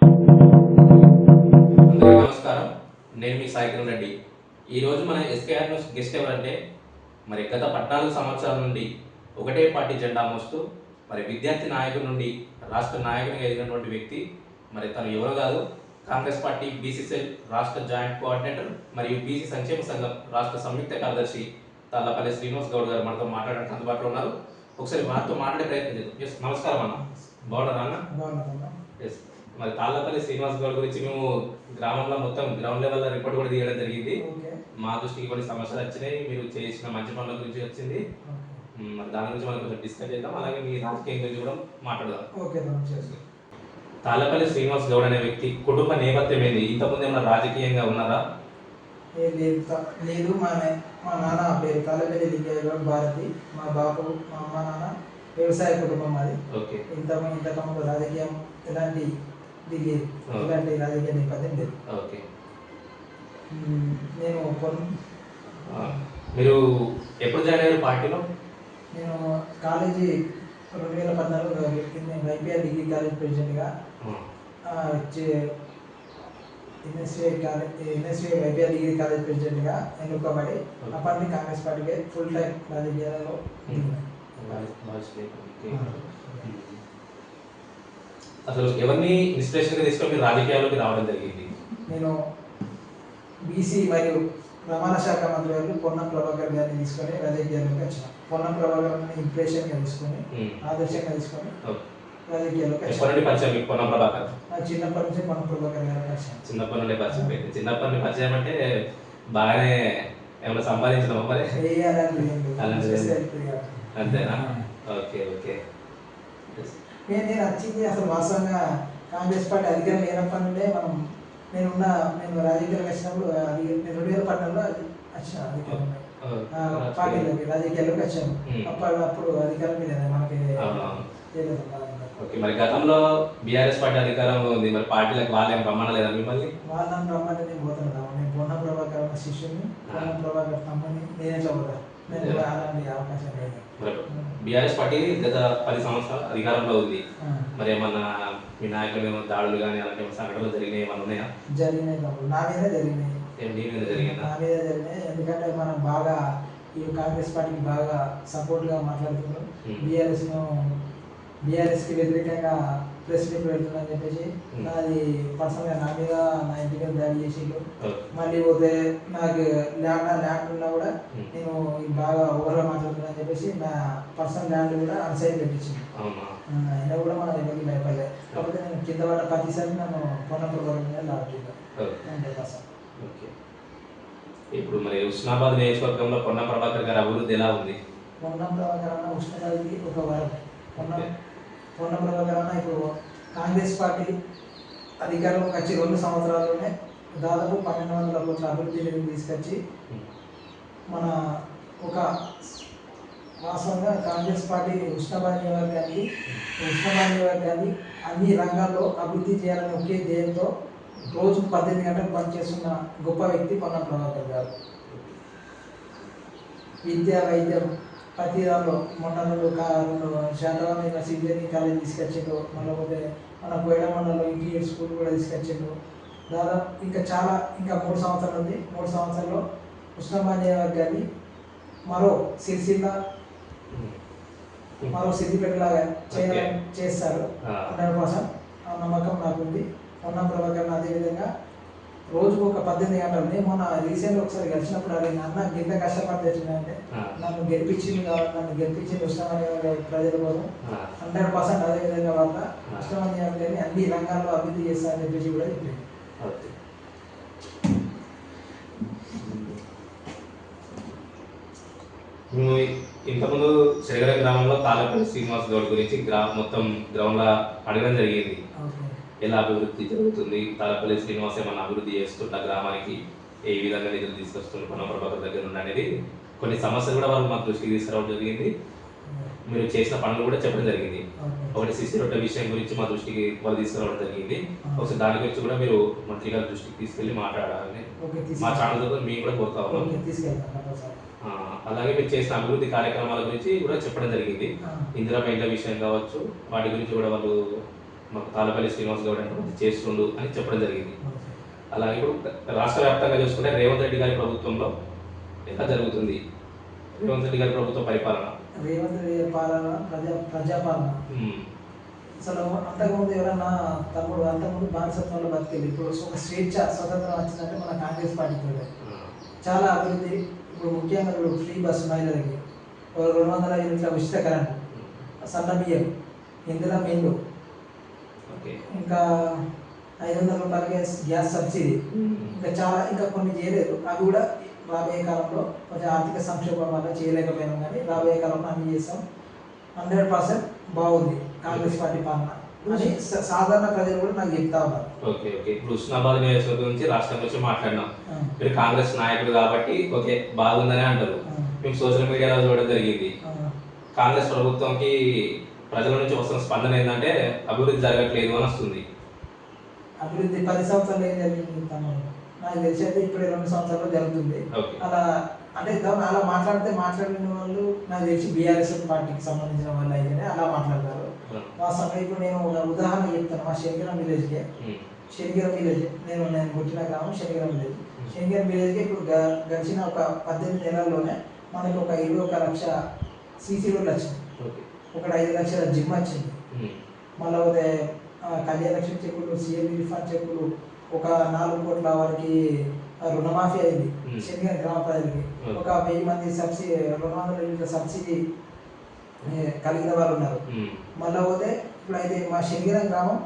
అందరికీ నమస్కారం. నేను మీ సాయి కిరణ్ రెడ్డి. ఈరోజు మన ఎస్కేఆర్ న్యూస్ గెస్ట్ ఎవరంటే మరి గత 14 సంవత్సరాల నుండి ఒకటే పార్టీ జెండా మోస్తూ మరి విద్యార్థి నాయకుడి నుండి రాష్ట్ర నాయకునిగా ఎదిగినటువంటి వ్యక్తి. మరి తను ఎవరో కాదు, కాంగ్రెస్ పార్టీ బీసీసీఎల్ రాష్ట్ర జాయింట్ కోఆర్డినేటర్ మరియు బీసీ సంక్షేమ సంఘం రాష్ట్ర సంయుక్త కార్యదర్శి తాళ్ళపల్లి శ్రీనివాస్ గౌడ్ గారు మనతో మాట్లాడడానికి అందుబాటులో ఉన్నారు. ఒకసారి వారితో మాట్లాడే ప్రయత్నం చేద్దాం. ఎస్, నమస్కారం అన్న. బాగున్నారా అన్న? ఎస్. మరి తాళ్ళపల్లి శ్రీనివాస్ గౌడ్ గురించి మేము గ్రామంలో మొత్తం గ్రౌండ్ లెవెల్లో రిపోర్ట్ కూడా తీయడం జరిగింది. మా దృష్టికి కొన్ని సమస్యలు వచ్చినాయి, మీరు చేసిన మంచి పనుల గురించి వచ్చింది. మరి దాని గురించి మనం కొంచెం డిస్కస్ చేద్దాం, అలాగే మీ రాజకీయం గురించి కూడా మాట్లాడదాం. తాళ్ళపల్లి శ్రీనివాస్ గౌడ్ అనే వ్యక్తి కుటుంబ నేపథ్యం ఏంది? ఇంతకుముందు ఏమన్నా రాజకీయంగా ఉన్నారా? లేదు. మా నాన్న పేరు తాళ్ళపల్లి లింగయ్య గౌడ్ భారతి. మా బాబు మా అమ్మ నాన్న వ్యవసాయ కుటుంబం అది. ఓకే. ఇంతకుముందు రాజకీయం ఎలాంటి రాజకీయ నేపథ్యం లేదు. ఓకే. నేను మీరు ఎప్పుడు జాయిన్ అయ్యారు పార్టీలో? నేను కాలేజీ 2014 వైపీఆర్ డిగ్రీ కాలేజ్ ప్రెసిడెంట్గా ఎన్ఎస్ఏ వైపీఆర్ డిగ్రీ కాలేజ్ ప్రెసిడెంట్గా ఎన్నుకోబడి అప్పటి కాంగ్రెస్ పార్టీకి ఫుల్ టైం రాజకీయాలలో. అసలు ఎవరిని ఇన్స్పిరేషన్గా తీసుకొని మీరు రాజకీయాల్లోకి రావడం జరిగింది? నేను బీసీ మరియు రవాణా శాఖ మంత్రి గారు పొన్నం ప్రభాకర్ గారిని తీసుకొని రాజకీయాల్లోకి వచ్చాను. పొన్నం ప్రభాకర్ గారిని ఇంప్రెషన్గా తీసుకొని ఆదర్శంగా తీసుకొని రాజకీయాల్లోకి వచ్చాను. పొన్నం ప్రభాకర్ చిన్నప్పటి నుంచి పొన్నం ప్రభాకర్ గారు వచ్చాను. చిన్నప్పటి నుండి పరిచయం అయింది. చిన్నప్పటి నుండి పరిచయం అంటే బాగానే ఏమైనా సంపాదించడం మరి? అంతేనా? Okay okay. నేను వచ్చింది అసలు వాస్తవంగా కాంగ్రెస్ పార్టీ అధికారం లేనప్పటి నుండే నేను రాజకీయాలకు వచ్చినప్పుడు నేను 2012లో వచ్చిన పార్టీలోకి రాజకీయాల్లోకి వచ్చాను. అప్పుడు అధికారం మీద మనకి. మరి గతంలో బీఆర్ఎస్ పార్టీ అధికారం ఉంది, మరి పార్టీలకు వాళ్ళు ఏం రమ్మనలేదా మిమ్మల్ని? వాళ్ళని రమ్మంటే నేను పోతున్నాను. నేను పొన్నం ప్రభాకర్ శిష్యుని, పొన్నం ప్రభాకర్ తమ్ముని, నేను ఎట్లా పోతా? నేను కూడా అలాంటి అవకాశం లేదు. బీఆర్ఎస్ పార్టీ గత 10 సంవత్సరాలు అధికారంలో ఉంది. మరి ఏమన్నా మీ నాయకులు ఏమో దాడులు కానీ అలాంటి సంఘటనలు జరిగినాయి ఏమన్నా ఉన్నాయా? జరిగినాయి. నా మీద జరిగినాయి. జరిగిందా? నా మీద జరిగినాయి. ఎందుకంటే మనం బాగా ఈ కాంగ్రెస్ పార్టీకి బాగా సపోర్ట్గా మాట్లాడుతున్నాం. బీఆర్ఎస్కి వ్యతిరేకంగా ప్రెస్ మీట్ పెడుతుందని చెప్పేసి నాది పర్సనల్గా నా మీద నా ఇంటి మీద దాడి చేసిండు. మళ్ళీ పోతే నాకు ల్యాండ్ ఉన్నా కూడా నేను బాగా ఓవర్గా మాట్లాడుతున్నాను చెప్పేసి నా పర్సనల్ ల్యాండ్ కూడా అన్సైడ్ పెట్టించింది. అయినా కూడా మన ఎవరికి భయపడలేదు. కాకపోతే నేను కింద పడ్డ ప్రతిసారి నన్ను పొన్నం ప్రభాకర్ మీద లాగుతున్నాను. ఇప్పుడు మరి హుస్నాబాద్ నియోజకవర్గంలో పొన్నం ప్రభాకర్ గారి అభివృద్ధి ఎలా ఉంది? పొన్నం ప్రభాకర్ అన్న హుస్నాబాద్కి ఒక వరం. పొన్నం ప్రభాకర్ అన్న ఇప్పుడు కాంగ్రెస్ పార్టీ అధికారంలోకి వచ్చి 2 సంవత్సరాల్లోనే దాదాపు 1200 కోట్ల అభివృద్ధిని తీసుకొచ్చి మన ఒక వాస్తవంగా కాంగ్రెస్ పార్టీ హుస్నాబాద్ నియోజకవర్గాన్ని అన్ని రంగాల్లో అభివృద్ధి చేయాలని ఒకే ధ్యేయంతో రోజు 18 గంటలు పనిచేస్తున్న గొప్ప వ్యక్తి పొన్నం ప్రభాకర్ గారు. విద్య, వైద్యం ప్రతి దానిలో మొన్న 2 శాతవాహన ఇంజనీరింగ్ కాలేజ్ తీసుకొచ్చిండు. మళ్ళీ పోతే మన కోయడ మండలంలో ఇంజనీరింగ్ స్కూల్ కూడా తీసుకొచ్చిండు. దాదాపు ఇంకా 3 సంవత్సరాలు ఉంది. 3 సంవత్సరాల్లో హుస్నాబాద్ నియోజకవర్గాన్ని మరో సిరిసిల్ల, మరో సిద్దిపేటలాగా చేస్తారు. 100% ఆ నమ్మకం నాకుంది. పొన్నం ప్రభాకర్ అదేవిధంగా రోజుకు ఒక 18 గంటలు. నేను మొన్న రీసెంట్గా ఒకసారి గడిచినప్పుడు అది అన్న గింత కష్టపడుతుంటే నన్ను గెలిపించింది కాబట్టి నన్ను గెలిపించింది హుస్నాబాద్ ప్రజల కోసం 100%. అదేవిధంగా వాళ్ళ హుస్నాబాద్ అన్ని రంగాల్లో అభివృద్ధి చేస్తారని చెప్పేసి కూడా చెప్పింది. మేము ఇంతకుముందు శ్రీగర గ్రామంలో తాళ్ళపల్లి శ్రీనివాస్ గౌడ్ గురించి మొత్తం గ్రౌండ్లో అడగడం జరిగింది. ఎలా అభివృద్ధి జరుగుతుంది, తాళ్ళపల్లి శ్రీనివాస్ ఏమన్నా అభివృద్ధి చేస్తున్న గ్రామానికి ఏ విధంగా నిధులు తీసుకొస్తున్నారు పొన్నం ప్రభాకర్ దగ్గర నుండి అనేది కొన్ని సమస్యలు కూడా వాళ్ళు మాకు దృష్టికి తీసుకురావడం జరిగింది. మీరు చేసిన పనులు కూడా చెప్పడం జరిగింది. ఒకటి సిసి రొట్టె విషయం గురించి మా దృష్టికి వాళ్ళు తీసుకురావడం జరిగింది. ఒకసారి దాని గురించి కూడా మీరు మంత్రి గారి దృష్టికి తీసుకెళ్ళి మాట్లాడాలని మా ఛానల్ ద్వారా మేము కూడా కోరుతా ఉన్నాం. అలాగే మీరు చేసిన అభివృద్ధి కార్యక్రమాల గురించి కూడా చెప్పడం జరిగింది. ఇందిరా పెయింట్ల విషయం కావచ్చు, వాటి గురించి కూడా వాళ్ళు మాకు తాళపల్లి శ్రీనివాస్ గౌడ్ అంటే మంచి చేస్తుండు అని చెప్పడం జరిగింది. అలాగే ఇప్పుడు రాష్ట్ర వ్యాప్తంగా చూసుకుంటే రేవంత్ రెడ్డి గారి ప్రభుత్వంలో ఎలా జరుగుతుంది? రేవంత్ రెడ్డి గారి ప్రభుత్వ పరిపాలన, రేవంత్ రెడ్డి పాలన ప్రజాపాలన. అసలు అంతకుముందు ఎవరన్నా తమ్ముడు అంతకుముందు బానిసత్వంలో బతికేది, ఇప్పుడు ఒక స్వేచ్ఛ స్వతంత్రం వచ్చిందంటే మన కాంగ్రెస్ పార్టీకి చాలా అభివృద్ధి. ఇప్పుడు ముఖ్యంగా ఇప్పుడు ఫ్రీ బస్సు మహిళలకి 200 యూనిట్ల ఉచిత కరెంట్, సన్న బియ్యం, ఇందులో మిల్లు, ఇంకా 500 రూపాయలకి గ్యాస్ సబ్సిడీ, ఇంకా చాలా ఇంకా కొన్ని చేయలేదు. అవి కూడా రాబోయే కాలంలో కొంచెం ఆర్థిక సంక్షోభం వల్ల చేయలేకపోయినాం, కానీ రాబోయే కాలంలో అన్ని చేస్తాం. 100% బాగుంది కాంగ్రెస్ పార్టీ పాలన అని సాధారణ ప్రజలు కూడా నాకు చెప్తా ఉన్నారు. ఓకే ఓకే ఇప్పుడు హుస్నాబాద్ నియోజకవర్గం నుంచి రాష్ట్రం గురించి మాట్లాడినాం. మీరు కాంగ్రెస్ నాయకుడు కాబట్టి ఓకే బాగుందని అంటారు. మేము సోషల్ మీడియాలో చూడడం జరిగింది. కాంగ్రెస్ ప్రభుత్వంకి ప్రజల నుంచి వస్తున్న స్పందన ఏంటంటే అభివృద్ధి జరగట్లేదు అని వస్తుంది. అభివృద్ధి 10 సంవత్సరాలు ఏం జరిగింది తమ్ముడు? నాకు తెలిసి అయితే ఇప్పుడు 2 సంవత్సరాలు జరుగుతుంది. అలా అంటే అలా మాట్లాడిన వాళ్ళు నాకు తెలిసి బీఆర్ఎస్ పార్టీకి సంబంధించిన వాళ్ళు అయితేనే అలా మాట్లాడతారు. వాస్తవంగా ఇప్పుడు నేను ఉదాహరణ చెప్తాను. మా శనిగిరం విలేజ్కి, శనిగిరం విలేజ్ నేను పుట్టిన గ్రామం శనిగిరం విలేజ్. శనిగిరం విలేజ్కి ఇప్పుడు గడిచిన ఒక 18 నెలల్లోనే మనకి ఒక 21 లక్ష సీసీ రోడ్లు వచ్చింది, ఒక 5 లక్షల జిమ్ వచ్చింది, మళ్ళీ కళ్యాణలక్ష్మి చెక్కులు, సీఎం రిలీఫ్ చెక్కులు, ఒక 4 కోట్ల వారికి రుణమాఫీ అయింది శనిగిరం గ్రామ ప్రజలకి, ఒక 1000 మంది సబ్సిడీ 200 యూనిట్ల సబ్సిడీ కలిగిన వారు ఉన్నారు. మళ్ళీ పోతే ఇప్పుడు అయితే మా శనిగిరం గ్రామం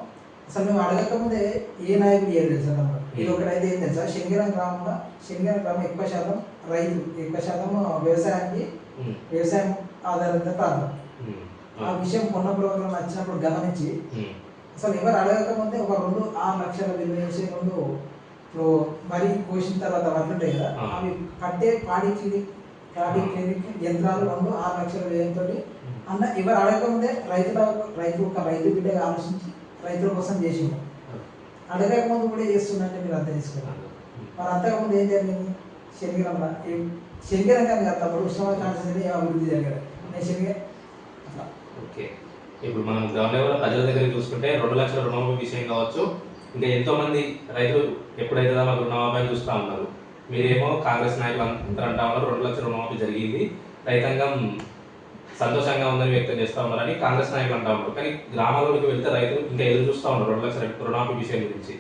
అసలు మేము అడగకముందే ఏ నాయకుడు ఏది తెలుసా అన్నమాట. ఇది ఒకటి అయితే ఏం తెలుసా, శనిగిరం గ్రామం ఎక్కువ శాతం రైతు, ఎక్కువ శాతం వ్యవసాయం ఆధారిత ప్రాంతం. ఆ విషయం కొన్న ప్రోగ్రాం వచ్చినప్పుడు గమనించి అసలు ఎవరు అడగకముందే ఒక 6 లక్షల విలువ చేసే ఇప్పుడు మరి కోసిన తర్వాత వడ్లు ఉంటాయి కదా, అవి పట్టే పాడి క్లినిక్ యంత్రాలు 6 లక్షల వ్యయంతో అన్న ఎవరు అడగకముందే రైతు బిడ్డగా ఆలోచించి రైతుల కోసం చేసిండు. అడగకముందు కూడా చేస్తుందంటే మీరు అర్థం చేసుకోవాలి. మరి అంతకుముందు ఏం జరిగింది శనిగిరంలో? శనిగిరం కానీ కదా తప్పుడు ఉష్ణవాయు కాన్సెన్ట్రేషన్ ఏం అభివృద్ధి జరిగారు నేను శనిగిరం అట్లా. ఓకే ఇప్పుడు మనం గ్రౌండ్ లెవెల్ ప్రజల దగ్గర చూసుకుంటే 2 లక్షల రుణమాఫీ విషయం కావచ్చు, ఇంకా ఎంతో మంది రైతులు ఎప్పుడైతే మాకు రుణమాఫీ చూస్తూ ఉన్నారు. మీరేమో కాంగ్రెస్ నాయకులు అందరూ అంటా ఉన్నారు 2 లక్షల రుణమాఫీ జరిగింది, రైతాంగం సంతోషంగా ఉందని వ్యక్తం చేస్తూ ఉన్నారని కాంగ్రెస్ నాయకులు అంటా ఉన్నారు. కానీ గ్రామాల్లోకి వెళ్తే రైతులు ఇంకా ఎదురు చూస్తూ ఉన్నారు 2 లక్షల రుణమాఫీ విషయం గురించి.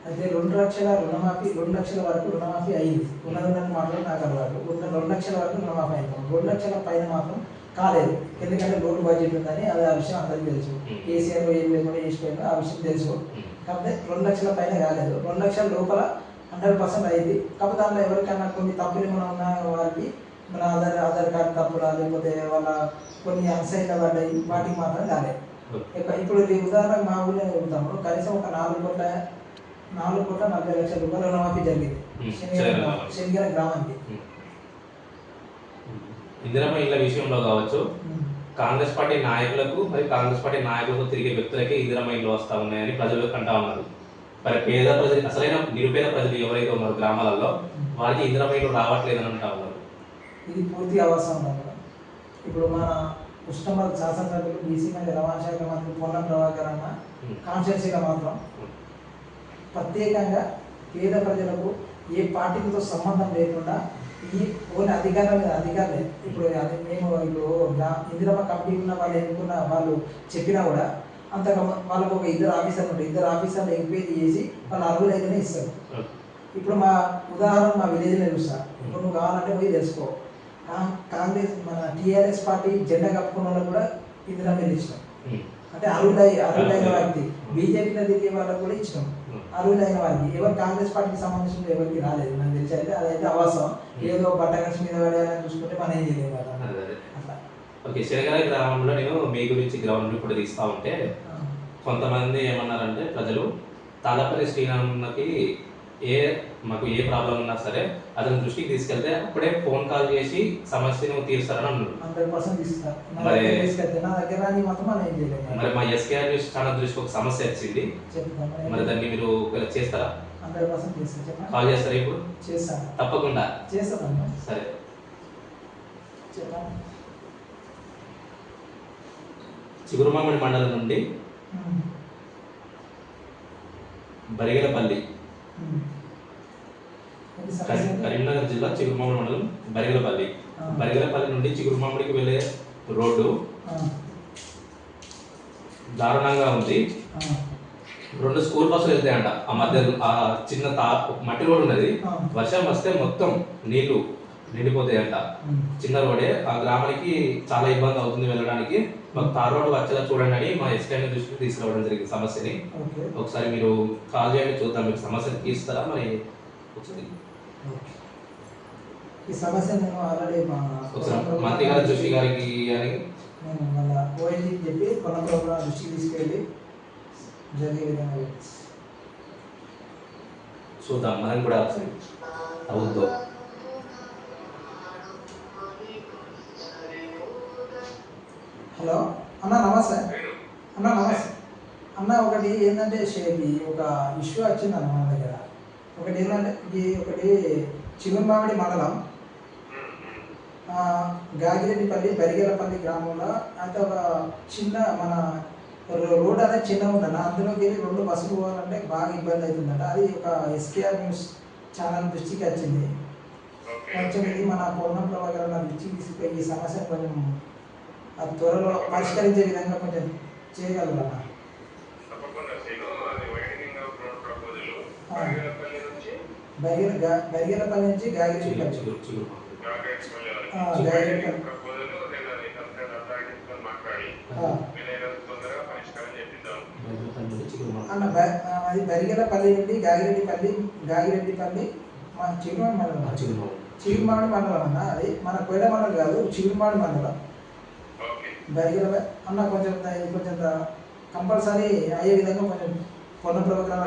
అయితే 2 లక్షల రుణమాఫీ 2 లక్షల వరకు రుణమాఫీ అయింది. ఉన్నదని మాత్రం నాకు అలవాటు. 2 లక్షల వరకు రుణమాఫీ అయింది. 2 లక్షల పైన మాత్రం కాలేదు. ఎందుకంటే లోటు బడ్జెట్ ఉందని అది ఆ విషయం అందరికీ తెలుసు. కేసీఆర్ ఏం లేకుండా చేసిపోయిందో ఆ విషయం తెలుసు. కాకపోతే 2 లక్షల పైన కాలేదు. 2 లక్షల లోపల 100% అయింది. కాకపోతే దాంట్లో ఎవరికైనా కొన్ని తప్పులు ఏమైనా ఉన్న వారికి మన ఆధార్ కార్డు తప్పులా లేకపోతే వాళ్ళ కొన్ని అన్సైన్ల పడ్డాయి, వాటికి మాత్రం కాలేదు. ఇప్పుడు ఉదాహరణకు మా ఊళ్ళో వెళ్తాము, కనీసం ఒక 4,40,00,000 రూపాయల రుణమాఫీ జరిగింది శనిగిరం గ్రామానికి. ఇందిరమ్మ ఇళ్ళ విషయంలో కావచ్చు, కాంగ్రెస్ పార్టీ నాయకులకు మరియు కాంగ్రెస్ పార్టీ నాయకులకు తిరిగే వ్యక్తులకే ఇందిరమ్మ ఇళ్ళు వస్తూ ఉన్నాయని ప్రజలు అంటా ఉన్నారు. మరి పేద ప్రజలు, అసలైన నిరుపేద ప్రజలు ఎవరైతే ఉన్నారో గ్రామాలలో వారికి ఇందిరమ్మ ఇళ్ళు రావట్లేదని అంటా ఉన్నారు. ఇది పూర్తి అవసరం కదా. ఇప్పుడు మన ఉష్ణబాద్ శాసనసభ్యులు బీసీ మరియు రవాణా శాఖ మంత్రి పొన్నం ప్రభాకర్ అన్న కాన్స్టిట్యున్సీగా మాత్రం ప్రత్యేకంగా పేద ప్రజలకు ఏ పార్టీలతో సంబంధం లేకుండా ఈ ఓన్లీ అధికారులే ఇప్పుడు మేము ఇప్పుడు ఇందిరమ్మ కమిటీ ఉన్న వాళ్ళు ఎన్నుకున్న వాళ్ళు చెప్పినా కూడా అంత వాళ్ళకు ఒక 2 ఆఫీసర్లు ఉంటాయి. 2 ఆఫీసర్లు ఎంక్వైరీ చేసి వాళ్ళు అర్హులైతేనే ఇస్తారు. ఇప్పుడు మా ఉదాహరణ మా విలేజ్లో చూస్తా. ఇప్పుడు నువ్వు కావాలంటే పోయి తెలుసుకో, కాంగ్రెస్ మన టీఆర్ఎస్ పార్టీ జెండా కప్పుకున్న వాళ్ళకు కూడా ఇందిరమ్మ ఇల్లు ఇచ్చినాం. అంటే అర్హులైన వారికి, బీజేపీలో తిరిగే వాళ్ళకు కూడా ఇచ్చినాం. అర్హులైన వారికి ఎవరు కాంగ్రెస్ పార్టీకి సంబంధించిన ఎవరికి రాలేదు నాకు తెలిసి. అయితే అదైతే అవసరం. ఏదో బట్టగడ్స్ మీద పడేయాలని చూసుకుంటే మనం ఏం చేయలేము కదా అట్లా. ఓకే, శనగల గ్రామంలో నేను మీ గురించి గ్రౌండ్ ఇప్పుడు తీస్తా ఉంటే కొంతమంది ఏమన్నారంటే ప్రజలు తాళపల్లి శ్రీరామన్నకి మాకు ఏ ప్రాబ్లం ఉన్నా సరే అతని దృష్టికి తీసుకెళ్తే అప్పుడే ఫోన్ కాల్ చేసి సమస్యను తీరుస్తారని అన్నారు. 100% తీస్తారు. మరి మా ఎస్కేఆర్ న్యూస్ ఛానల్ దృష్టికి ఒక సమస్య వచ్చింది, మరి దాన్ని మీరు చేస్తారా? 100% చేస్తాను. కాల్ చేస్తారా? ఇప్పుడు చేస్తాను, తప్పకుండా చేస్తాను. సరే, చిగురుమామిడి మండలం నుండి బరిగెలపల్లి, ఇది సమస్య ఏంటి? కరీంనగర్ జిల్లా చిగురుమామిడి మండలం బరిగెలపల్లి. బరిగెలపల్లి నుండి చిగురుమామిడికి వెళ్ళే రోడ్డు దారుణంగా ఉంది. 2 స్కూల్ బస్సులు వెళ్తాయంట. ఆ మధ్య ఆ చిన్న మట్టి రోడ్ ఉన్నది. వర్షం వస్తే మొత్తం నీళ్లు నిండిపోతాయంట. చిన్న రోడే. ఆ గ్రామానికి చాలా ఇబ్బంది అవుతుంది వెళ్ళడానికి. మాకు తార్ రోడ్డు వచ్చేలా చూడండి అని మా ఎస్ఐ దృష్టికి తీసుకురావడం జరిగింది సమస్యని. ఒకసారి మీరు కాల్ చేయండి, చూద్దాం మీకు సమస్యను తీస్తారా మరి. ఒకసారి ఈ సమస్య నేను ఆల్రెడీ ఒకసారి మంత్రి గారి దృష్టి గారికి అని నేను మళ్ళీ ఓఎన్జీకి చెప్పి కొనప్రభుల దృష్టికి తీసుకెళ్ళి జరిగే విధంగా చూద్దాం మనం కూడా ఒకసారి అవుద్దో. హలో అన్న నమస్తే. అన్న నమస్తే అన్న. ఒకటి ఏంటంటే ఒక ఇష్యూ వచ్చిందన్న మన దగ్గర. ఒకటి ఏంటంటే ఒకటి చిగురుమామిడి మండలం గాగిరెడ్డిపల్లి బరిగెలపల్లి గ్రామంలో అయితే ఒక చిన్న మన రోడ్ అనేది చిన్నగా ఉందన్న. అందులోకి వెళ్ళి 2 బస్సులు పోవాలంటే బాగా ఇబ్బంది అవుతుందట. అది ఒక ఎస్కేఆర్ న్యూస్ ఛానల్ దృష్టికి వచ్చింది. కొంచెం ఇది మన పూర్ణ ప్రభాకర్ దృష్టికి తీసుకుపోయి ఈ సమస్యను కొంచెం అది త్వరలో పరిష్కరించే విధంగా కొంచెం చేయగలరా? బరిగెలపల్లి నుంచి గాగిరెడ్డిపల్లి. అన్న అది బరిగెలపల్లి నుండి గాగిరెడ్డిపల్లి మన చిగురుమామిడి మండలం అన్న. అది మన కోయిల మండలం కాదు, చిగురుమామిడి మండలం. బరిగెల అన్న కొంచెం కంపల్సరీ అయ్యే విధంగా కొంచెం పొన్న ప్రభుత్వం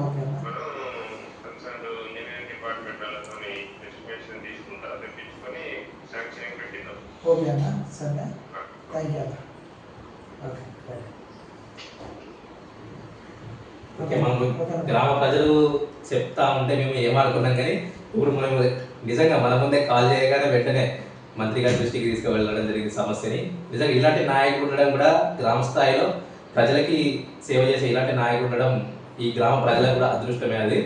ఓకే అన్న. ఓకే అన్న, సరే థ్యాంక్ యూ అన్న. ఓకే, మనం గ్రామ ప్రజలు చెప్తా ఉంటే మేము ఏమనుకున్నాం కానీ ఇప్పుడు మనం నిజంగా మన ముందే కాల్ చేయగానే వెంటనే మంత్రి గారి దృష్టికి తీసుకువెళ్ళడం జరిగింది సమస్యని. నిజంగా ఇలాంటి నాయకులు ఉండడం కూడా గ్రామ స్థాయిలో ప్రజలకి సేవ చేసే ఇలాంటి నాయకులు ఉండడం ఈ గ్రామ ప్రజలకు కూడా అదృష్టమే. అది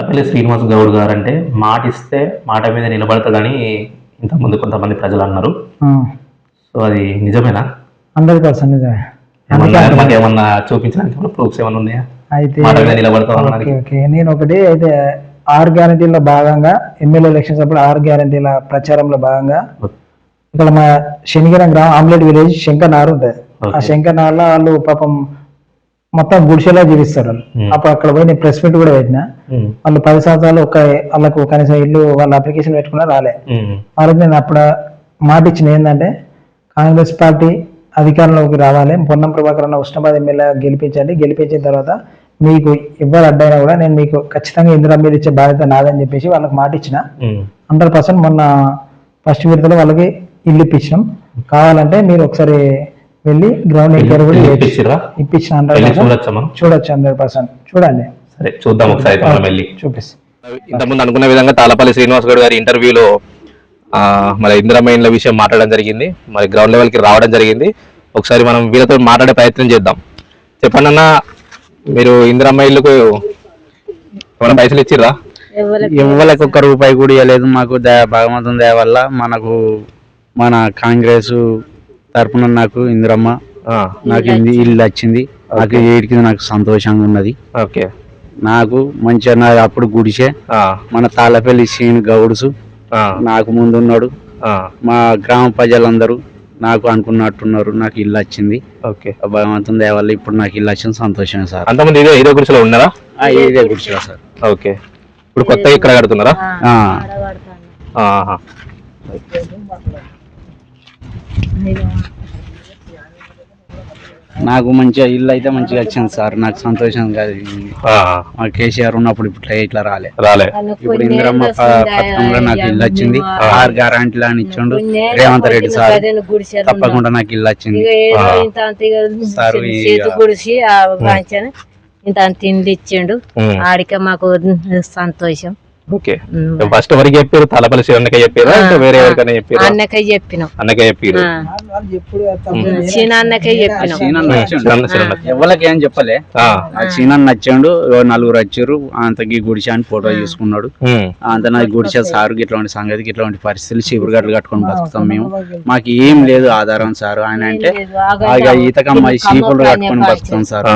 అట్లే శ్రీనివాస్ గౌడ్ గారు అంటే మాట ఇస్తే మాట మీద నిలబడతాడని ఇంతకుముందు కొంతమంది ప్రజలు అన్నారు. సో అది నిజమేనా? 100% నిజమే. మాకు ఏమన్నా చూపించడానికి ప్రూఫ్స్ ఏమన్నా ఉన్నాయా? అయితే మాట మీద నిలబడతాం. నేను ఒకటి అయితే 6 గ్యారంటీల్లో భాగంగా ఎమ్మెల్యే ఎలక్షన్స్ అప్పుడు 6 గ్యారంటీల ప్రచారంలో భాగంగా ఇక్కడ మా శనిగిరం గ్రామం ఆమ్లెట్ విలేజ్ శంకర్ నారు ఉంటుంది. ఆ శంకర్ నారులో వాళ్ళు పాపం మొత్తం గుడిసెలా జీవిస్తారు. అప్పుడు అక్కడ పోయి నేను ప్రెస్ మీట్ కూడా పెట్టిన. వాళ్ళు 10 సంవత్సరాలు వాళ్ళకు కనీసం ఇల్లు వాళ్ళ అప్లికేషన్ పెట్టుకున్నా రాలే. వాళ్ళకి నేను అప్పుడు మాట ఇచ్చిన ఏంటంటే కాంగ్రెస్ పార్టీ అధికారంలోకి రావాలి, పొన్నం ప్రభాకర్ అన్న ఉస్నాబాద్ ఎమ్మెల్యే గెలిపించిన తర్వాత మీకు ఎవరు అడ్డైనా కూడా నేను మీకు ఖచ్చితంగా ఇందిరా మీద ఇచ్చే బాధ్యత నాదని చెప్పేసి వాళ్ళకి మాట ఇచ్చిన. 100% మొన్న ఫస్ట్ విడతలో వాళ్ళకి ఇల్లు ఇప్పించినాం. కావాలంటే మీరు ఒకసారి వెళ్ళి గ్రౌండ్ ఎక్కారు కూడా ఇప్పించిన 100% చూడొచ్చు. 100% చూడండి. సరే చూద్దాం ఒకసారి వెళ్ళి చూపిస్తాం. ఇంతకుముందు అనుకున్న విధంగా తాళపల్లి శ్రీనివాస్ గౌడ్ గారి ఇంటర్వ్యూలో మరి ఇందిరమ్మ ఇండ్ల విషయం మాట్లాడడం జరిగింది. మరి గ్రౌండ్ లెవెల్కి రావడం జరిగింది. ఒకసారి మనం వీళ్ళతో మాట్లాడే ప్రయత్నం చేద్దాం. చెప్పండి అన్న, మీరు ఇందిరమ్మ ఇల్లుకు ఏమైనా పైసలు ఇచ్చిర్రా? ఇవ్వలేక ఒక్క రూపాయి కూడా ఇవ్వలేదు. మాకు భగవంతుని దయ వల్ల మన కాంగ్రెస్ తరపున నాకు ఇందిరమ్మ నాకు ఇల్లు వచ్చింది. నాకు వీడికి నాకు సంతోషంగా ఉన్నది. ఓకే, నాకు మంచిగా అప్పుడు గుడిసే మన తాళ్ళపల్లి శ్రీను గౌడ్సు నాకు ముందున్నాడు. మా గ్రామ ప్రజలందరూ నాకు అనుకున్నట్టున్నారు. నాకు ఇల్లు వచ్చింది. ఓకే, భగవంతుని దయ వల్ల ఇప్పుడు నాకు ఇల్లు వచ్చింది. సంతోషమే సార్. అంతమంది ఇదే గుడిసెలో ఉన్నారా? ఇదే గుడిసెలో సార్. ఓకే, ఇప్పుడు కొత్తగా ఇక్కడ కడుతున్నారా? నాకు మంచిగా ఇల్లు అయితే మంచిగా వచ్చింది సార్. నాకు సంతోషం కాదు. మా కేసీఆర్ ఉన్నప్పుడు ఇట్లా రాలే. ఇప్పుడు ఇందిరమ్మ పథకంలో నాకు ఇల్లు వచ్చింది. 6 గ్యారంటీలు అని ఇచ్చిండు రేవంత్ రెడ్డి సార్. తప్పకుండా నాకు ఇల్లు వచ్చింది సార్. ఇంత తిండి ఇచ్చిండు. ఆడిక మాకు సంతోషం. ఓకే. ఫస్ట్ ఎవరికి చెప్పారు? తాళపల్లి శ్రీనన్నకే చెప్పారా ఇంకా వేరే ఎవరికైనా చెప్పారా? అన్నకే చెప్పినాం. అన్నకే చెప్పారు. వాళ్ళు ఎప్పుడు చిన్నన్నకే చెప్పినాం. చీనన్న నచ్చిండు. ఎవరికి ఏం చెప్పలే. ఆ చీనన్న నచ్చాడు. నలుగురు వచ్చారు. అంతకి గుడిసె అని ఫోటో తీసుకున్నాడు. అంత నాకు గుడిసె సార్ ఇట్లాంటి సంగతికి ఇట్లాంటి పరిస్థితులు చీపురు గడ్డలు కట్టుకొని బతుకుతాం మేము. మాకు ఏం లేదు ఆధారం సార్. ఆయన అంటే ఈతకమ్మ చీపులు కట్టుకొని బతుకుతాం సార్.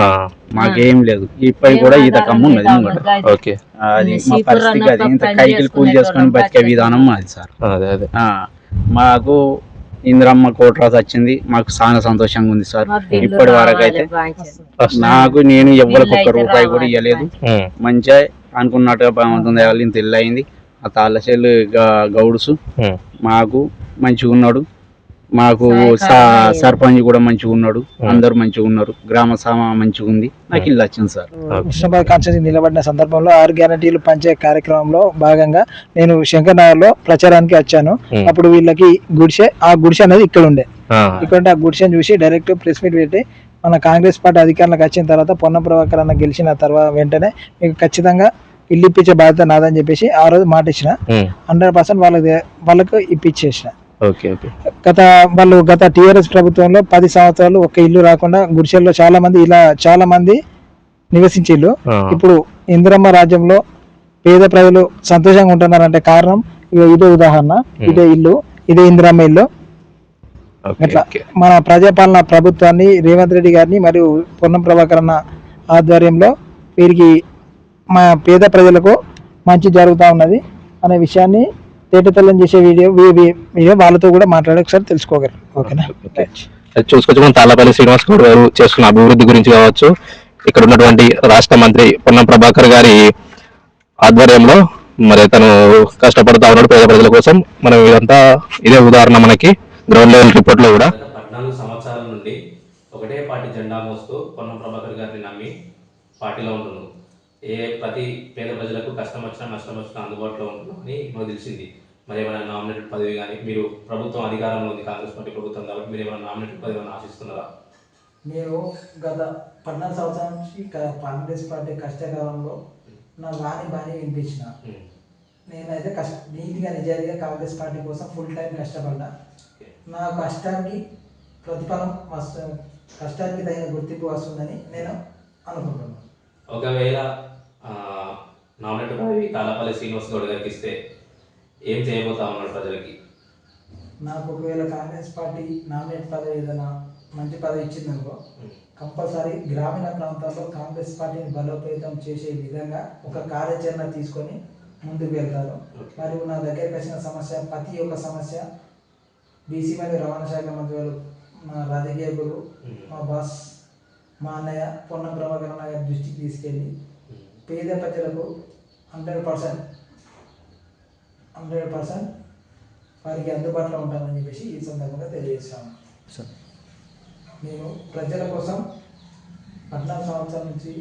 మాకేం లేదు. ఇప్పటికి కూడా ఈతకమ్మ ఉన్నది ముంగట. ఓకే. అది మా పరిస్థితి. అది ఇంత కైకిలు కూలి చేసుకొని బతికే విధానం అది సార్. మాకు ఇందిరమ్మ కోట్రాస్ వచ్చింది. మాకు చాలా సంతోషంగా ఉంది సార్. ఇప్పటి వరకు అయితే నేను ఎవ్వరికి ఒక్క రూపాయి కూడా ఇవ్వలేదు. మంచిగా అనుకున్నట్టుగా బాగుంటుంది. ఇంత ఇల్లు అయింది. ఆ తాళ్ళచెల్లు గౌడ్సు మాకు మంచిగా ఉన్నాడు. మాకు సర్పంచ్ కూడా మంచిగా ఉన్నాడు. అందరు మంచిగా ఉన్నారు. గ్రామ సభ మంచిగా ఉంది. నాకు ఇల్లు వచ్చింది సార్. హుస్నాబాద్ కాన్స్టిట్యూన్సీ నిలబడిన సందర్భంలో 6 గ్యారెంటీలు పంచే కార్యక్రమంలో భాగంగా నేను శంకర్ నగర్ లో ప్రచారానికి వచ్చాను. అప్పుడు వీళ్ళకి ఆ గుడిసె అనేది ఇక్కడ ఉండే. ఇక్కడ ఆ గుడిసెని చూసి డైరెక్ట్ ప్రెస్ మీట్ పెట్టి మన కాంగ్రెస్ పార్టీ అధికారంలోకి వచ్చిన తర్వాత పొన్నం ప్రభాకర్ అన్న గెలిచిన తర్వాత వెంటనే మీకు ఖచ్చితంగా ఇల్లు ఇప్పించే బాధ్యత నాదని చెప్పేసి ఆ రోజు మాట ఇచ్చిన. 100% వాళ్ళకు ఇప్పించేసిన. గత టీఆర్ఎస్ ప్రభుత్వంలో 10 సంవత్సరాలు ఒక ఇల్లు రాకుండా గుడిసెల్లో చాలా మంది నివసించిల్లు. ఇప్పుడు ఇందిరమ్మ రాజ్యంలో పేద ప్రజలు సంతోషంగా ఉంటున్నారంటే కారణం ఇదే ఉదాహరణ. ఇదే ఇల్లు, ఇదే ఇందిరమ్మ ఇల్లు. అట్లా మన ప్రజాపాలన ప్రభుత్వాన్ని రేవంత్ రెడ్డి గారిని మరియు పొన్నం ప్రభాకర్ అన్న ఆధ్వర్యంలో వీరికి మా పేద ప్రజలకు మంచి జరుగుతూ ఉన్నది అనే విషయాన్ని తేటతెల్లం చేసే వీడియో వాళ్ళతో కూడా మాట్లాడే ఒకసారి తెలుసుకోగలరు. ఓకేనా? చూసుకొచ్చి మనం తాళ్ళపల్లి శ్రీనివాస్ గౌడ్ గారు చేసుకున్న అభివృద్ధి గురించి కావచ్చు, ఇక్కడ ఉన్నటువంటి రాష్ట్ర మంత్రి పొన్నం ప్రభాకర్ గారి ఆధ్వర్యంలో మరి తను కష్టపడుతూ ఉన్నాడు పేద ప్రజల కోసం. మనం ఇదంతా ఇదే ఉదాహరణ మనకి గ్రౌండ్ లెవెల్ రిపోర్ట్ లో కూడా. 14 సంవత్సరాల నుండి ఒకటే పార్టీ జెండా మోస్తూ పొన్నం ప్రభాకర్ గారిని నమ్మి పార్టీలో ఉంటున్నాం. ప్రతి పేద ప్రజలకు కష్టం వచ్చినా నష్టం వచ్చినా అందుబాటులో ఉంటుందని మాకు తెలిసింది. మరి ఏమైనా నామినేటెడ్ పదవి కానీ, మీరు ప్రభుత్వం అధికారంలో ఉంది కాంగ్రెస్ పార్టీ ప్రభుత్వం కాబట్టి మీరు ఏమైనా నామినేటెడ్ పదవి ఆశిస్తున్నారా? నేను గత 14 సంవత్సరాల నుంచి కాంగ్రెస్ పార్టీ కష్టకాలంలో నా బాణి వినిపించిన. నేనైతే నీతిగా నిజాయితీగా కాంగ్రెస్ పార్టీ కోసం ఫుల్ టైం కష్టపడ్డా. నా కష్టానికి ప్రతిఫలం కష్టానికి తగిన గుర్తింపు వస్తుందని నేను అనుకుంటున్నాను. ఒకవేళ నామినేటెడ్ పదవి తాళ్ళపల్లి శ్రీనివాస్ గౌడ్ గారికి ఇస్తే ఏం చేయబోతా ఉన్నాడు ప్రజలకి? నాకు ఒకవేళ కాంగ్రెస్ పార్టీ నామినేట్ పదవి ఏదైనా మంచి పదవి ఇచ్చిందనుకో, కంపల్సరీ గ్రామీణ ప్రాంతాల్లో కాంగ్రెస్ పార్టీని బలోపేతం చేసే విధంగా ఒక కార్యాచరణ తీసుకొని ముందుకు వెళ్తారు. మరియు నా దగ్గరికి వచ్చిన సమస్య, ప్రతి ఒక్క సమస్య బీసీ మరియు రవాణా శాఖ మంత్రి వాళ్ళు, మా రాజకీయ గురువు, మా బాస్, మా అన్నయ్య పొన్నం ప్రభాకర్ అన్న గారి దృష్టికి తీసుకెళ్ళి పేద ప్రజలకు 100% వారికి అందుబాటులో ఉంటామని చెప్పేసి ఈ సందర్భంగా తెలియజేస్తాను. నేను ప్రజల కోసం 14 సంవత్సరాల నుంచి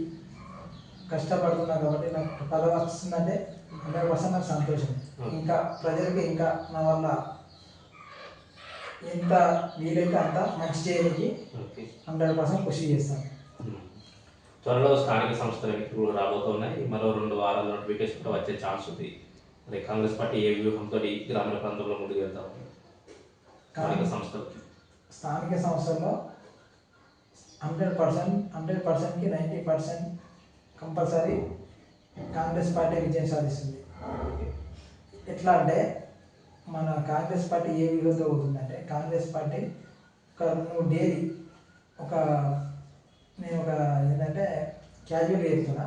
కష్టపడుతున్నాను కాబట్టి నాకు పదవి వస్తుందంటే 100% నాకు సంతోషం. ఇంకా ప్రజలకి ఇంకా నా వల్ల ఎంత వీలైతే అంత మంచి చేయడానికి 100% కృషి చేస్తాను. త్వరలో స్థానిక సంస్థలు ఎన్నికలు రాబోతున్నాయి. మరో 2 వారాల నోటిఫికేషన్ కూడా వచ్చే ఛాన్స్ ఉంది. మరి కాంగ్రెస్ పార్టీ ఏ వ్యూహంతో గ్రామీణ ప్రాంతంలో ముందుకు వెళ్తాం? స్థానిక సంస్థల్లో 100%కి 90% కంపల్సరీ కాంగ్రెస్ పార్టీ విజయం సాధిస్తుంది. ఎట్లా అంటే మన కాంగ్రెస్ పార్టీ ఏ వ్యూహంతో అవుతుందంటే, కాంగ్రెస్ పార్టీ డైలీ నేను ఏంటంటే క్యాజువల్గా చెప్తున్నా.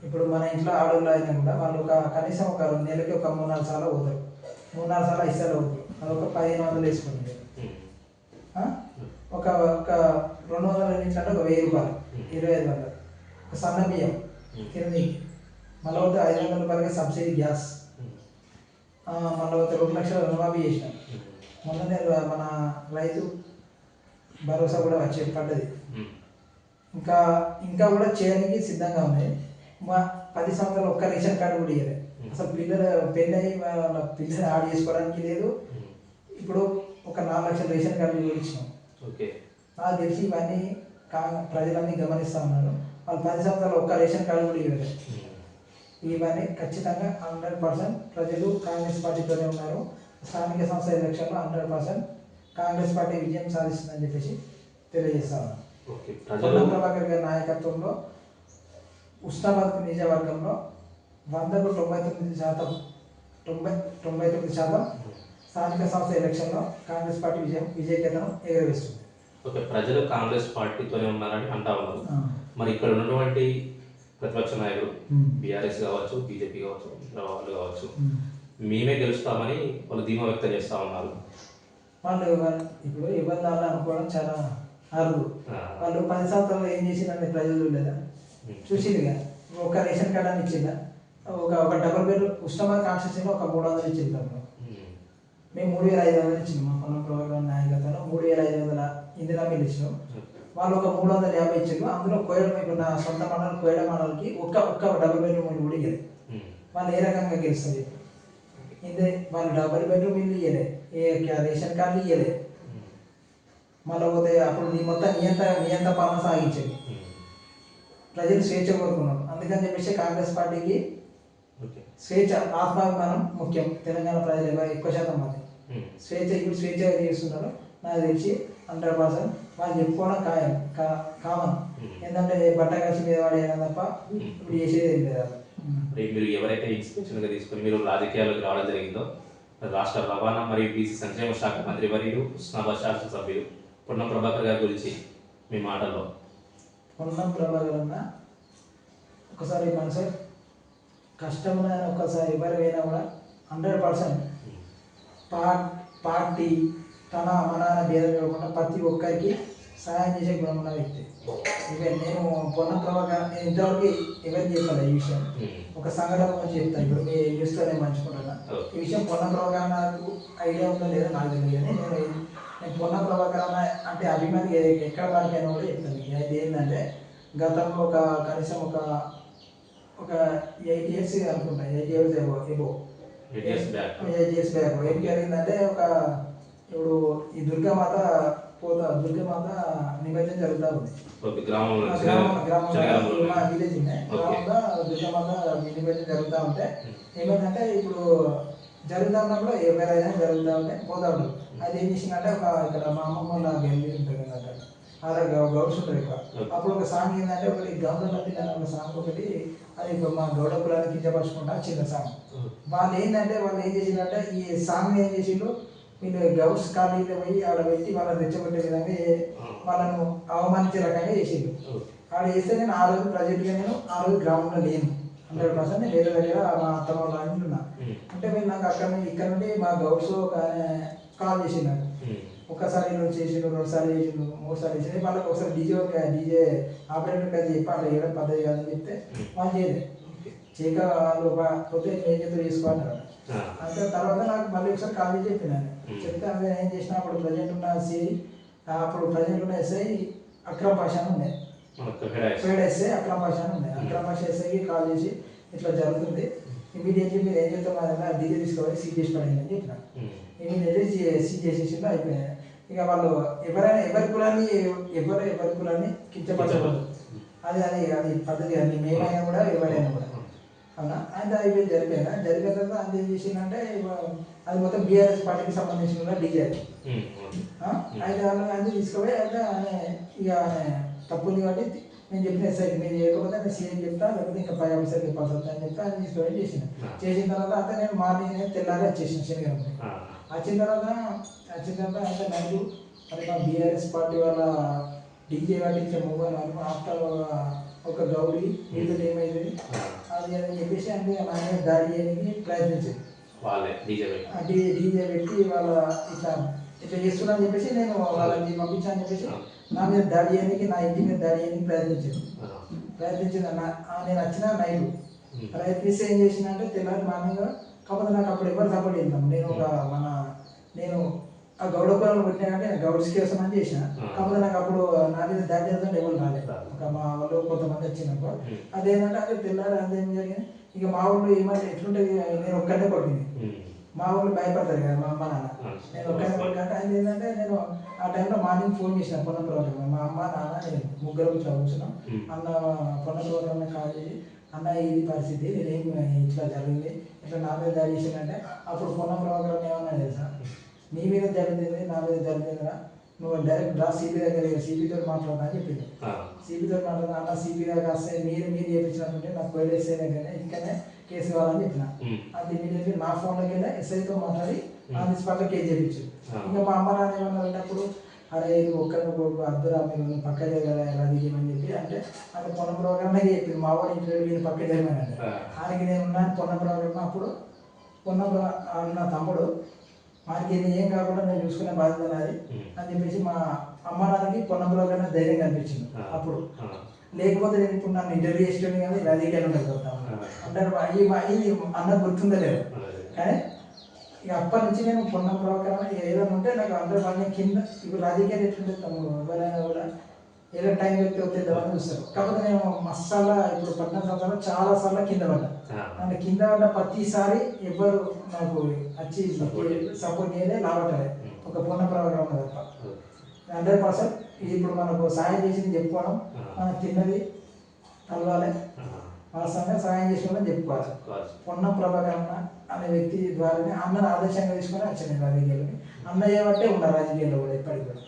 ఇప్పుడు మన ఇంట్లో ఆడవాళ్ళు అయినా కూడా వాళ్ళు కనీసం ఒక 2 నెలలకి ఒక 3-4 సార్లు పోతారు. 3-4 సార్లు 5 సార్లు అవుతారు. అది ఒక 1500 వేసుకుంటుంది. ఒక 200 ఎన్నింటే ఒక 1000 రూపాయలు, 2500 ఒక సన్న బియ్యం కిందకి, మళ్ళీ ఒక 500 రూపాయలకి సబ్సిడీ గ్యాస్, మళ్ళీ ఒక 2 లక్షల రుణమాఫీ చేసినాం. మొన్ననే మన రైతు భరోసా కూడా పడ్డది. ఇంకా కూడా చేయడానికి సిద్ధంగా ఉన్నాయి. మా 10 సంవత్సరాలు ఒక్క రేషన్ కార్డు కూడా ఇవ్వలేదు. అసలు పిల్లలు పెళ్ళి అయ్యి వాళ్ళ పిల్లలు యాడ్ చేసుకోవడానికి లేదు. ఇప్పుడు ఒక 4 లక్షల రేషన్ కార్డులు ఇచ్చినాం. నాకు తెలిసి ఇవన్నీ ప్రజలన్నీ గమనిస్తూ ఉన్నారు. వాళ్ళు 10 సంవత్సరాలు ఒక్క రేషన్ కార్డు కూడా ఇవ్వలేదు. ఇవన్నీ ఖచ్చితంగా 100% ప్రజలు కాంగ్రెస్ పార్టీతోనే ఉన్నారు. స్థానిక సంస్థ ఎలక్షన్లో 100% కాంగ్రెస్ పార్టీ విజయం సాధిస్తుందని చెప్పేసి తెలియజేస్తాను. ఓకే, పొన్నం ప్రజలు ప్రభాకర్ గారి నాయకత్వంలో ఉస్నాబాద్ నియోజకవర్గంలో 100కు 99% స్థానిక సంస్థ ఎలక్షన్లో కాంగ్రెస్ పార్టీ విజయకేతనం ఎగరవేస్తుంది. ఓకే, ప్రజలు కాంగ్రెస్ పార్టీతోనే ఉన్నారని అంటా ఉన్నారు. మరి ఇక్కడ ఉన్నటువంటి ప్రతిపక్ష నాయకులు బీఆర్ఎస్ కావచ్చు, బీజేపీ కావచ్చు, ఇతర వాళ్ళు కావచ్చు, మేమే గెలుస్తామని వాళ్ళు ధీమా వ్యక్తం చేస్తూ ఉన్నారు. వాళ్ళు ఇప్పుడు ఇబ్బంది అనుకోవడం చాలా అరుదు. వాళ్ళు 10 సంవత్సరాలు ఏం చేసిందని ప్రజలు చూడలేదా? చూసిందిగా. ఒక రేషన్ కార్డు అని ఇచ్చిందా? ఒక డబుల్ బెడ్ ఉస్మానాబాద్ కాన్స్టిట్యూన్సీలో ఒక 300 ఇచ్చింది. మేము 3500 ఇచ్చినాం. మా పొన్నం ప్రభాకర్ నాయకత్వంలో 3500 ఇందిరా మిల్లు ఇచ్చినాం. వాళ్ళు ఒక 350 ఇచ్చారు. అందులో కోయడం ఇప్పుడు నా సొంత మండలం కోయడ మండలికి ఒక్క డబుల్ బెడ్రూమ్ ఇల్లు కూడా ఇవ్వలేదు. వాళ్ళు ఏ రకంగా గెలుస్తుంది? ఇదే వాళ్ళు డబుల్ బెడ్రూమ్ ఇల్లు ఇవ్వలే, రేషన్ కార్డు ఇవ్వలే. మళ్ళీ పోతే అప్పుడు నీ మొత్తం నియంత పాలన సాగించేది. ప్రజలు స్వేచ్ఛ కోరుకున్నారు. అందుకని చెప్పేసి కాంగ్రెస్ పార్టీకి స్వేచ్ఛ, ఆత్మాభిమానం ముఖ్యం. తెలంగాణ ప్రజలు ఎక్కువ శాతం మంది ఇప్పుడు స్వేచ్ఛగా చేస్తున్నారు. నాకు తెలిసి 100% వాళ్ళు చెప్పుకోవడం కామన్. ఏంటంటే బట్ట కలిసి మీద వాడేనా తప్ప ఇప్పుడు చేసేది ఏం లేదు. మీరు ఎవరైతే ఇన్స్పిరేషన్గా తీసుకుని మీరు రాజకీయాల్లోకి రావడం జరిగిందో, రాష్ట్ర రవాణా మరియు బీసీ సంక్షేమ శాఖ మంత్రి వర్యులు, ఉస్నాబాద్ శాసనసభ్యులు పొన్నం ప్రభాకర్ గారి గురించి మీ మాటల్లో. పొన్నం ప్రభాకర్ అన్న ఒకసారి మనసు కష్టమైన ఒకసారి ఎవరైనా కూడా 100% పార్టీ తన మన భేదం కాకుండా ప్రతి ఒక్కరికి సహాయం చేసే గుణం ఉన్న వ్యక్తి. ఈవెన్ నేను పొన్నం ప్రభాకర్ నేను ఇంతవరకు ఎవరికి చెప్పాలి ఈ విషయం. ఒక సంఘటన గురించి చెప్తాను. ఇప్పుడు మీ న్యూస్తో నేను పంచుకుంటున్నా. ఈ విషయం పొన్నం ప్రభాకర్ నాకు ఐడియా ఉందో లేదో నాకు తెలియదు. కానీ నేను పొన్నం ప్రభాకర్ అంటే అభిమాని ఎక్కడ వారికైనా కూడా చెప్తాను. అది ఏంటంటే గతంలో కనీసం ఒక 8 years అనుకుంటా, 8 years ఎబో 8 years బ్యాక్ ఏం జరిగిందంటే ఇప్పుడు ఈ దుర్గామాత నిమజ్జనం జరుగుతూ ఉంది. గ్రామంలో మా విలేజ్ గ్రామంలో దుర్గామాత నిమజ్జనం జరుగుతూ ఉంటే ఏమైందంటే ఇప్పుడు జరుగుతూ ఉన్నప్పుడు ఎవరైనా జరుగుతూ ఉంటే పోతూ ఉంటారు. అది ఏం చేసిందంటే ఇక్కడ మా అమ్మమ్మ గెలి ఉంటుంది కదా, అలా గౌడ్స్ ఉంటారు ఎక్కువ. అప్పుడు ఒక సాంగ్ ఏంటంటే ఒకటి గౌండ్ల తిన్న సాంగ్ ఒకటి, అది మా గౌడ కులాన్ని కించపరుచుకుంటా చిన్న సాంగ్. వాళ్ళు ఏం చేసిందంటే ఈ సాంగ్ ఏం చేసిండ్రు, వీళ్ళు గౌడ్స్ కాలనీలో పోయి ఆడ పెట్టి వాళ్ళని రెచ్చగొట్టే విధంగా వాళ్ళను అవమానించే రకంగా చేసిండ్రు. ఆడ చేస్తే నేను ఆ రోజు ప్రజెంట్గా నేను ఆ రోజు గ్రామంలో లేను. 100% నేను వేరే దగ్గర మా అత్తమ్మ వాళ్ళ ఉన్నా. అంటే మీరు నాకు ఇక్కడ నుండి మా గౌడ్స్ ఒక కాల్ చేసిండు నాకు. ఒకసారి నువ్వు చేసిండు, 2 సార్లు చేసిండు, 3 సార్లు చేసిండు. వాళ్ళకి ఒకసారి డీజే ఆపరేటర్ అది చెప్పి అట్లా చేయడం పద్ధతి కాదని చెప్తే వాళ్ళు చేయలేదు. చేయక వాళ్ళు పోతే ఏం చేస్తే చేసుకోవాలన్నారు. అంటే తర్వాత నాకు మళ్ళీ ఒకసారి కాల్ చేసి చెప్పినాను. చెప్తే అదే ఏం చేసినా అప్పుడు ప్రజెంట్ ఉన్న ఎస్ఐ అక్రమ్ పాషా ఉండే, ఫెడ్ ఎస్ఐ అక్రమ్ పాషా ఉండే. అక్రమ్ పాషా ఎస్ఐకి కాల్ చేసి ఇట్లా జరుగుతుంది, ఇమీడియట్లీ మీరు ఏం చేస్తామన్నా డీజే తీసుకోవాలి, సీజ్ చేసి పడింది అని చెప్పిన. ఇమీడియట్లీ సీజ్ చేసేసిందో అయిపోయాయి. ఇక వాళ్ళు ఎవరి కులాన్ని కించపరచకూడదు. అది పద్ధతి కానీ మేమైనా కూడా ఎవరైనా కూడా అవునా. అయితే అయిపోయి జరిగిన తర్వాత అది ఏం చేసిందంటే అది మొత్తం బీఆర్ఎస్ పార్టీకి సంబంధించిన డీజే. అయితే వాళ్ళు అది తీసుకుపోయి అయితే ఇక తప్పు ఉంది కాబట్టి నేను చెప్పిన ఎస్ఐకి మీరు చేయకపోతే నేను సీఎం చెప్తా, లేకపోతే ఇంకా పై ఆఫీసర్కి చెప్పాల్సి వస్తా అని చెప్తే అది తీసుకుపోయి చేసిన తర్వాత అంతా నేను మార్నింగ్ తెల్లారి వచ్చేసిన శనివారం. వచ్చిన తర్వాత అయితే నైట్ మరి మా బీఆర్ఎస్ పార్టీ వాళ్ళ డీజే పట్టించే మొబైల్ వాళ్ళు ఆఫ్టర్ ఒక గౌరీ మీతో ఏమైంది అది అని చెప్పేసి అంటే నా మీద దాడి చేయడానికి ప్రయత్నించింది. డీజే పెట్టి వాళ్ళ ఇట్లా చేస్తున్నా అని చెప్పేసి నేను వాళ్ళని పంపించాను అని చెప్పేసి నా మీద దాడి చేయడానికి, నా ఇంటి మీద దాడి చేయడానికి ప్రయత్నించింది. నేను వచ్చిన నైట్ ప్రయత్నిస్తే ఏం చేసిందంటే తెల్లారి మార్నింగ్. కాకపోతే నాకు అప్పుడు ఎవరు సపోర్ట్ చేద్దాం, నేను ఆ గౌడ కులాలను పెట్టినాకంటే నేను గౌడ్స్ కోసం అని చేసిన. కాకపోతే నాకు అప్పుడు నా మీద దాడి చేద్దాం ఎవరు రాలేదు. ఒక మా వాళ్ళు కొంతమంది వచ్చినప్పుడు అదేంటంటే అదే తెల్లారి అదేం జరిగింది. ఇక మా ఊళ్ళో ఏమంటే ఎట్లుంటుంది, నేను ఒక్కడే కొట్టింది. మా ఊళ్ళో భయపడతారు కదా మా అమ్మ నాన్న. నేను ఒక్కనే కొడుకంటే ఆయన ఏంటంటే నేను ఆ టైంలో మార్నింగ్ ఫోన్ చేసిన పొన్న ప్రోగ్రామ్ మా అమ్మ నాన్న నేను ముగ్గురు కూర్చున్నాం. అన్న పొన్న ప్రోగ్రామ్ కాల్ చేసి అన్న ఇది పరిస్థితి నేనేం ఇట్లా జరిగింది ఇట్లా నా మీద దాడి చేసిందంటే అప్పుడు పొన్న ప్రోగ్రామ్ ఏమన్నా తెలుసా, నీ మీద జరిగింది నా మీద జరిగిందిరా, నువ్వు డైరెక్ట్ రా సిపి దగ్గర సిపితో మాట్లాడదా అని చెప్పింది. సిపితో మాట్లాడదా అన్న సిపి దగ్గర వస్తే మీరు చేయించినట్టుంటే నాకు పోయి ఎస్ఐ దగ్గర ఇంకనే కేసు కావాలని చెప్పిన. అది ఇమీడియట్లీ నా ఫోన్లోకి వెళ్ళి ఎస్ఐతో మాట్లాడి ఆ స్పాట్లో కేసు చేయించు. ఇంకా మా అమ్మ నాన్న ఏమన్నా ఉన్నప్పుడు అరే ఇది ఒక్కరిని అద్దరా మీరు పక్క జరగాలి ఎలా దిగమని చెప్పి అంటే అది పొన్న ప్రోగ్రామ్ చెప్పింది. మా వాడు ఇంట్లో వీళ్ళు పక్క జరగమని అంటే ఆయనకి నేను ఉన్నాను పొన్న ప్రోగ్రామ్. అప్పుడు నా తమ్ముడు వారికి ఏం కాకుండా నేను చూసుకునే బాధ్యత నాది అని చెప్పేసి మా అమ్మ నాన్నకి పొన్న ప్రోగ్రామ్ ధైర్యం కనిపించింది అప్పుడు. లేకపోతే నేను ఇప్పుడు నన్ను ఇంటర్వ్యూ చేసేటోని కానీ రాజకీయాలు ఉండకపోతాను అంటే ఇది అన్న గుర్తుందా లేదు. కానీ ఇక అప్పటి నుంచి నేను పొన్న ప్రోగ్రామ్ ఏదైనా ఉంటే నాకు అందరూ పని కింద ఇప్పుడు రాజకీయాలు ఎట్లుంటే తమ్ముడు ఎవరైనా కూడా ఏదో టైం పెట్టి వచ్చేద్దామని చూస్తారు. కాకపోతే నేను మసాలా ఇప్పుడు 14 సంవత్సరాలు చాలా సార్లు కింద పడ్డా. అంటే కింద పడ్డ ప్రతిసారి ఎవరు నాకు వచ్చి సపోర్ట్ చేయలే లావటలే ఒక పొన్న ప్రోగ్రామ్ తప్ప 100%. ఇప్పుడు మనకు సాయం చేసింది చెప్పుకోవడం, మనకు తిన్నది కలవాలి, వాస్తవంగా సాయం చేసిన చెప్పుకోవాలి. పొన్న ప్రభాకరణ అనే వ్యక్తి ద్వారానే అన్నను ఆదర్శంగా తీసుకొని వచ్చాను రాజకీయాలకి. అన్న చేయబట్టే ఉన్నారు రాజకీయాల్లో కూడా ఎప్పటికి కూడా.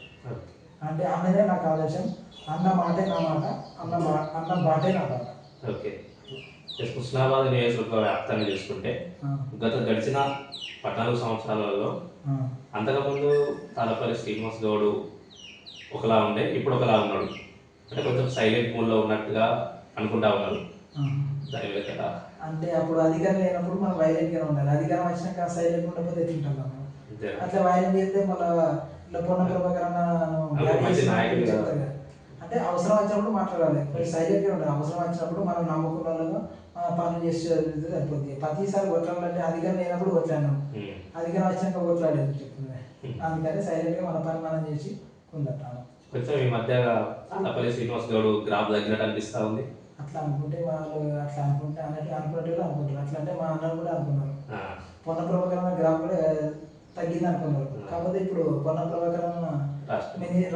అంటే అన్నదే నాకు ఆదర్శం, అన్న మాటే నా మాట, అన్న బాటే నా మాట. ఓకే, హుస్నాబాద్ నియోజకవర్గ వ్యాప్తంగా చూసుకుంటే గడిచిన 14 సంవత్సరాలలో అంతకుముందు తాళపల్లి శ్రీనివాస్ గౌడ్ ఒకలా ఉండే, ఇప్పుడు ఒకలా ఉన్నాడు. అంటే కొంచెం సైలెంట్ మూడ్లో ఉన్నట్టుగా అనుకుంటా ఉన్నారు. దాని మీద కదా అంటే అప్పుడు అధికారం లేనప్పుడు మనం వైలెంట్గానే ఉండాలి, అధికారం వచ్చినాక సైలెంట్ ఉండకపోతే ఎట్లుంటాం మనం. అట్లా వైలెంట్ చేస్తే మళ్ళీ ఇలా పొన్న ప్రభాకరణ అంటే అవసరం వచ్చినప్పుడు మాట్లాడాలి, సైలెంట్గా ఉండాలి. అవసరం వచ్చినప్పుడు మనం నమ్ముకున్న వాళ్ళను పనులు చేస్తే సరిపోతుంది. ప్రతిసారి కొట్లాడాలంటే అధికారం లేనప్పుడు కొట్లాడాను, అధికారం వచ్చినాక కొట్లాడలేదు చెప్తుంది. అందుకని సైలెంట్గా మన పని మనం చేసి ఉందంటాను. కొంచెం ఈ మధ్య తాళపల్లి శ్రీనివాస్ గౌడ్ గ్రాఫ్ తగ్గినట్టు అనిపిస్తూ ఉంది. అట్లా అనుకుంటే వాళ్ళు అట్లా అనుకుంటే అనుకున్నట్టు అనుకుంటారు. అట్లా అంటే మా అన్నలు కూడా అనుకున్నారు పొన్న ప్రభాకరణ గ్రాఫ్ కూడా తగ్గింది అనుకున్నారు. కాకపోతే ఇప్పుడు పొన్న ప్రభాకరణ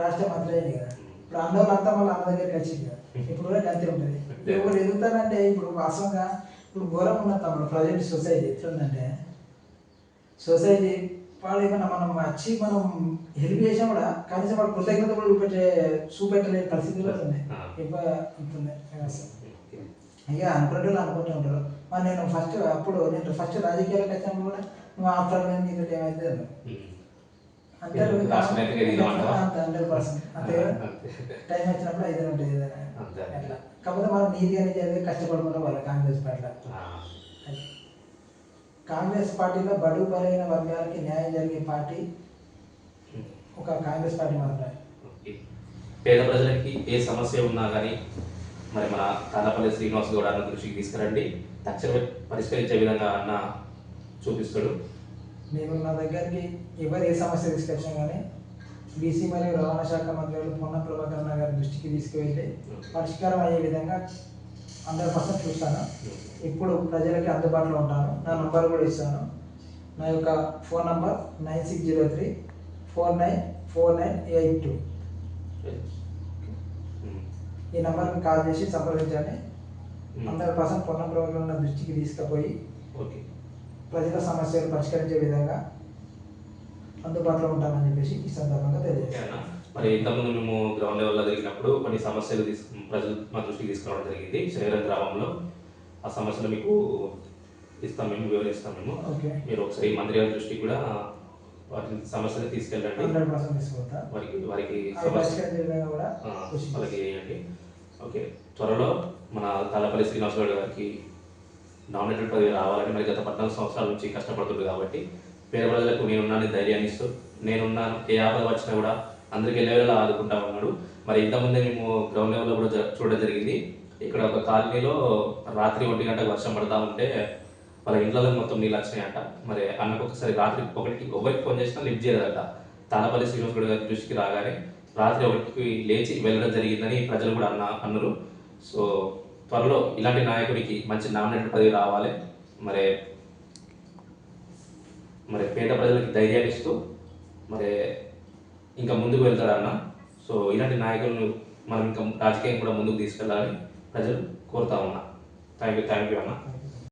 రాష్ట్ర మంత్రి అయింది కదా, ఇప్పుడు అందరూ మళ్ళీ అన్న దగ్గరికి వచ్చింది కదా, ఇప్పుడు కూడా గంతే ఉంటుంది. ఇప్పుడు ఎదుగుతానంటే ఇప్పుడు వాస్తవంగా ఇప్పుడు ఘోరం ఉన్న తమ్ముడు ప్రజెంట్ సొసైటీ ఎట్లుందంటే, సొసైటీ వాళ్ళు ఏమన్నా మనం వచ్చి మనం హెల్ప్ చేసినా కూడా కనీసం వాళ్ళు కృతజ్ఞత కూడా చూపెట్టలేని పరిస్థితులు ఉన్నాయి. ఎక్కువ ఉంటుంది ఇక అనుకుంటే అనుకుంటూ ఉంటారు. మరి నేను ఫస్ట్ రాజకీయాలకు వచ్చినప్పుడు కూడా నువ్వు ఆఫ్టర్ నీకు ఏమైతే అంటారు 100%. అంతే కదా, టైం వచ్చినప్పుడు అయితే ఉంటుంది ఏదైనా అట్లా. కాకపోతే మనం నీతిగా జరిగి కష్టపడుకుంటాం వాళ్ళ కాంగ్రెస్ పార్టీలో. కాంగ్రెస్ పార్టీలో బడుగు బలైన వర్గాలకి న్యాయం జరిగే పార్టీ ఒక కాంగ్రెస్ పార్టీ మాత్రమే. పేద ప్రజలకి ఏ సమస్య ఉన్నా కానీ మరి మన తాళపల్లి శ్రీనివాస్ గౌడ్ అన్న దృష్టికి తీసుకురండి, తక్షణమే పరిష్కరించే విధంగా అన్న చూపిస్తాడు. నేను నా దగ్గరికి ఎవరు ఏ సమస్య తీసుకొచ్చినా కానీ బీసీ మరియు రవాణా శాఖ మంత్రులు పొన్న ప్రభాకరణ గారి దృష్టికి తీసుకువెళ్ళి పరిష్కారం అయ్యే విధంగా 100% చూస్తాను. ఇప్పుడు ప్రజలకి అందుబాటులో ఉంటాను. నా నంబర్ కూడా ఇస్తాను. నా యొక్క ఫోన్ నంబర్ 9603494982. ఈ నంబర్కి కాల్ చేసి సంప్రదించండి. 100% పొన్న ప్రభాకరణ దృష్టికి తీసుకుపోయి ప్రజల సమస్యలు పరిష్కరించే విధంగా అందుబాటులో ఉంటామని చెప్పేసి ఈ సందర్భంగా తెలియజేస్తాను. మరి ఇంతకుముందు మేము గ్రౌండ్ లెవెల్లో జరిగినప్పుడు కొన్ని సమస్యలు ప్రజలు మా దృష్టికి తీసుకురావడం జరిగింది. శరీరం గ్రామంలో ఆ సమస్యలు మీకు ఇస్తాం, మేము వివరిస్తాం. మేము మీరు ఒకసారి మంత్రి గారి దృష్టికి కూడా వాటి సమస్యలు తీసుకెళ్ళండి, 100% తీసుకుంటా. వారికి వాళ్ళకి చేయండి. ఓకే, త్వరలో మన తాళపల్లి శ్రీనివాస్ గౌడ్ గారికి నామినేటెడ్ పదవి రావాలని మరి గత 14 సంవత్సరాల నుంచి కష్టపడుతుంది కాబట్టి పేద ప్రజలకు నేనున్నాను ధైర్యాన్ని ఇస్తూ నేనున్నాను, ఏ ఆపద వచ్చినా కూడా అందరికీ వెళ్ళేలా ఆదుకుంటా ఉన్నాడు. మరి ఇంతకుముందే మేము గ్రౌండ్ లెవెల్లో కూడా చూడడం జరిగింది. ఇక్కడ ఒక కాలనీలో రాత్రి 1 గంటకు వర్షం పడతా ఉంటే వాళ్ళ ఇంట్లో మొత్తం నీళ్ళు వచ్చినాయంట. మరి అన్నకు ఒకసారి రాత్రి ఒకరికి ఫోన్ చేసినా లిఫ్ట్ చేయలేదట. తాళపల్లి శ్రీనివాస్ గౌడ్ గారి దృష్టికి రాగానే రాత్రి 1కి లేచి వెళ్ళడం జరిగిందని ప్రజలు కూడా అన్నారు. సో త్వరలో ఇలాంటి నాయకుడికి మంచి నామినేటెడ్ పదవి రావాలి. మరి మరి పేద ప్రజలకి ధైర్యాన్ని ఇస్తూ మరి ఇంకా ముందుకు వెళ్తాడన్న. సో ఇలాంటి నాయకులను మనం ఇంకా రాజకీయం కూడా ముందుకు తీసుకెళ్ళాలని ప్రజలు కోరుతా ఉన్నా. థ్యాంక్ యూ అన్న.